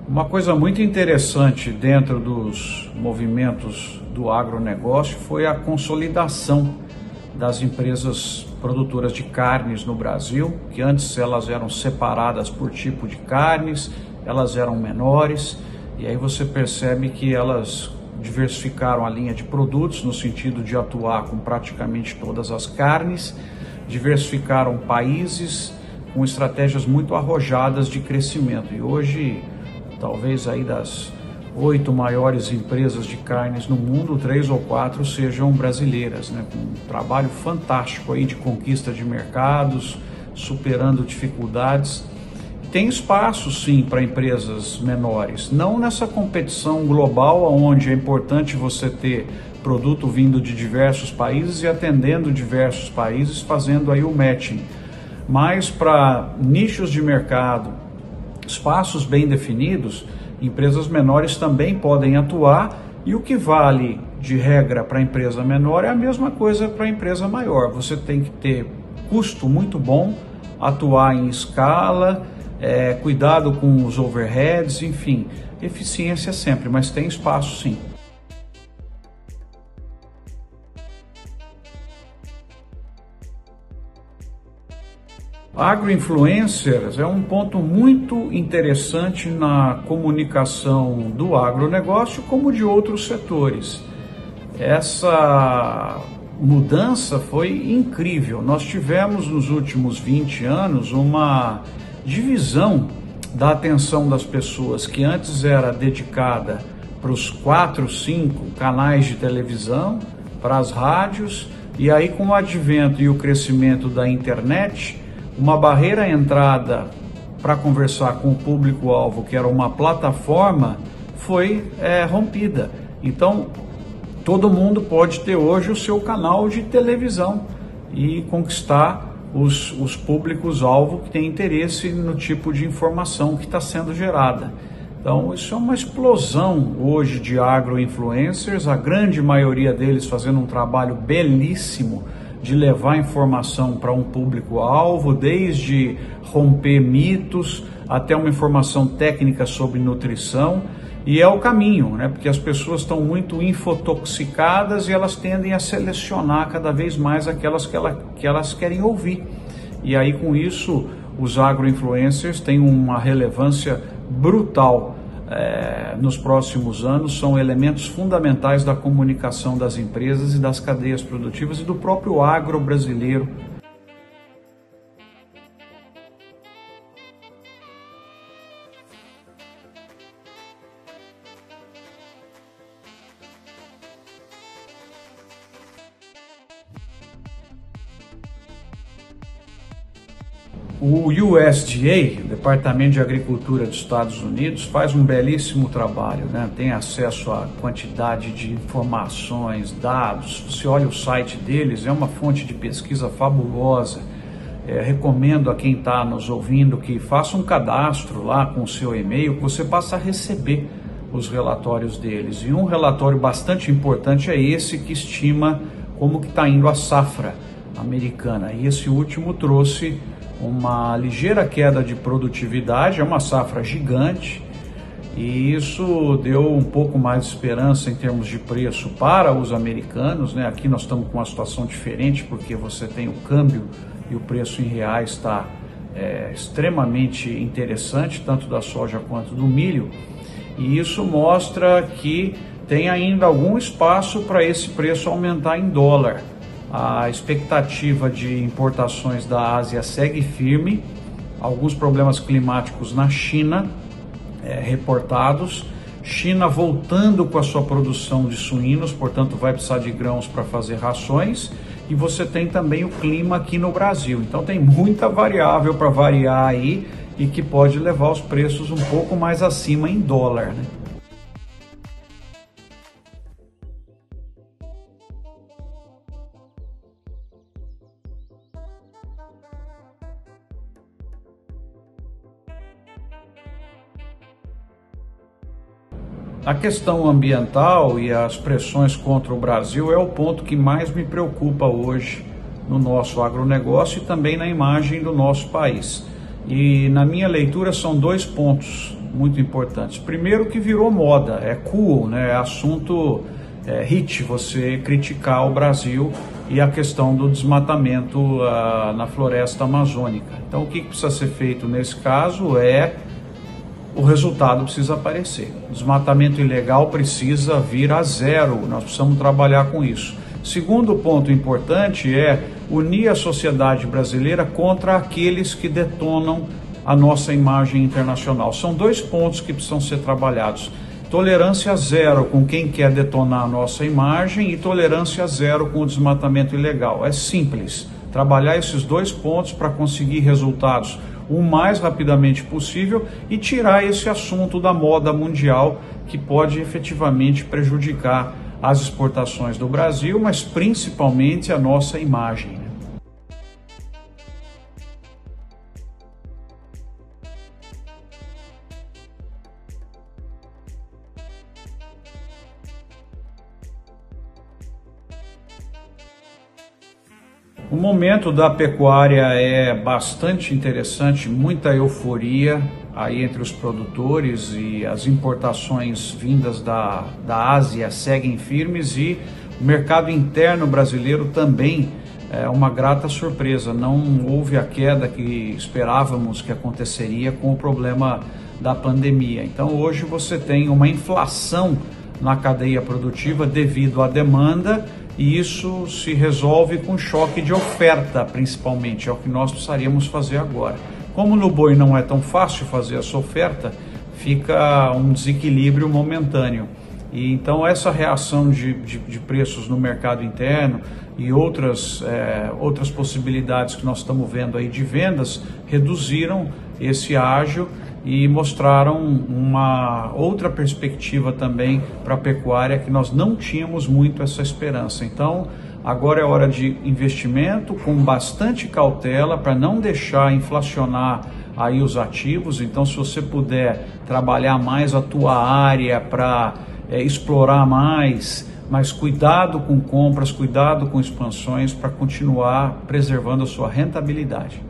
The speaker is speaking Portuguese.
Uma coisa muito interessante dentro dos movimentos do agronegócio foi a consolidação das empresas produtoras de carnes no Brasil, que antes elas eram separadas por tipo de carnes, elas eram menores, e aí você percebe que elas diversificaram a linha de produtos no sentido de atuar com praticamente todas as carnes, diversificaram países com estratégias muito arrojadas de crescimento. E hoje, talvez aí das 8 maiores empresas de carnes no mundo, 3 ou 4 sejam brasileiras, né? Com um trabalho fantástico aí de conquista de mercados, superando dificuldades. Tem espaço sim para empresas menores, não nessa competição global onde é importante você ter produto vindo de diversos países e atendendo diversos países, fazendo aí o matching, mas para nichos de mercado, espaços bem definidos, empresas menores também podem atuar, e o que vale de regra para a empresa menor é a mesma coisa para a empresa maior. Você tem que ter custo muito bom, atuar em escala, cuidado com os overheads, enfim, eficiência sempre, mas tem espaço sim. Agroinfluencers é um ponto muito interessante na comunicação do agronegócio como de outros setores. Essa mudança foi incrível. Nós tivemos nos últimos 20 anos uma divisão da atenção das pessoas que antes era dedicada para os 4, 5 canais de televisão, para as rádios, e aí com o advento e o crescimento da internet, uma barreira à entrada para conversar com o público-alvo, que era uma plataforma, foi rompida. Então, todo mundo pode ter hoje o seu canal de televisão e conquistar os públicos-alvo que têm interesse no tipo de informação que está sendo gerada. Então, isso é uma explosão hoje de agroinfluencers, a grande maioria deles fazendo um trabalho belíssimo de levar informação para um público-alvo, desde romper mitos até uma informação técnica sobre nutrição, e é o caminho, né? Porque as pessoas estão muito infotoxicadas e elas tendem a selecionar cada vez mais aquelas que elas querem ouvir. E aí com isso os agroinfluencers têm uma relevância brutal. Nos próximos anos são elementos fundamentais da comunicação das empresas e das cadeias produtivas e do próprio agro brasileiro. O USDA, Departamento de Agricultura dos Estados Unidos, faz um belíssimo trabalho, né? Tem acesso a quantidade de informações, dados. Você olha o site deles, é uma fonte de pesquisa fabulosa. Recomendo a quem está nos ouvindo que faça um cadastro lá com o seu e-mail, que você passa a receber os relatórios deles. E um relatório bastante importante é esse que estima como que está indo a safra americana. E esse último trouxe uma ligeira queda de produtividade, é uma safra gigante, e isso deu um pouco mais de esperança em termos de preço para os americanos, né? Aqui nós estamos com uma situação diferente, porque você tem o câmbio e o preço em reais está extremamente interessante, tanto da soja quanto do milho, e isso mostra que tem ainda algum espaço para esse preço aumentar em dólar. A expectativa de importações da Ásia segue firme, alguns problemas climáticos na China reportados, China voltando com a sua produção de suínos, portanto vai precisar de grãos para fazer rações, e você tem também o clima aqui no Brasil, então tem muita variável para variar aí e que pode levar os preços um pouco mais acima em dólar, né? A questão ambiental e as pressões contra o Brasil é o ponto que mais me preocupa hoje no nosso agronegócio e também na imagem do nosso país. E na minha leitura são dois pontos muito importantes. Primeiro, que virou moda, é cool, né? É assunto hit você criticar o Brasil e a questão do desmatamento na floresta amazônica. Então o que precisa ser feito nesse caso o resultado precisa aparecer. O desmatamento ilegal precisa vir a zero, nós precisamos trabalhar com isso. Segundo ponto importante é unir a sociedade brasileira contra aqueles que detonam a nossa imagem internacional. São dois pontos que precisam ser trabalhados. Tolerância zero com quem quer detonar a nossa imagem e tolerância zero com o desmatamento ilegal. É simples, trabalhar esses dois pontos para conseguir resultados o mais rapidamente possível e tirar esse assunto da moda mundial que pode efetivamente prejudicar as exportações do Brasil, mas principalmente a nossa imagem. O momento da pecuária é bastante interessante, muita euforia aí entre os produtores e as importações vindas da Ásia seguem firmes e o mercado interno brasileiro também é uma grata surpresa. Não houve a queda que esperávamos que aconteceria com o problema da pandemia. Então hoje você tem uma inflação na cadeia produtiva devido à demanda e isso se resolve com choque de oferta, principalmente, é o que nós precisaríamos fazer agora. Como no boi não é tão fácil fazer essa oferta, fica um desequilíbrio momentâneo. E então essa reação de preços no mercado interno e outras possibilidades que nós estamos vendo aí de vendas reduziram esse ágio e mostraram uma outra perspectiva também para a pecuária que nós não tínhamos muito essa esperança. Então agora é hora de investimento com bastante cautela para não deixar inflacionar aí os ativos. Então se você puder trabalhar mais a tua área para explorar mais, mas cuidado com compras, cuidado com expansões para continuar preservando a sua rentabilidade.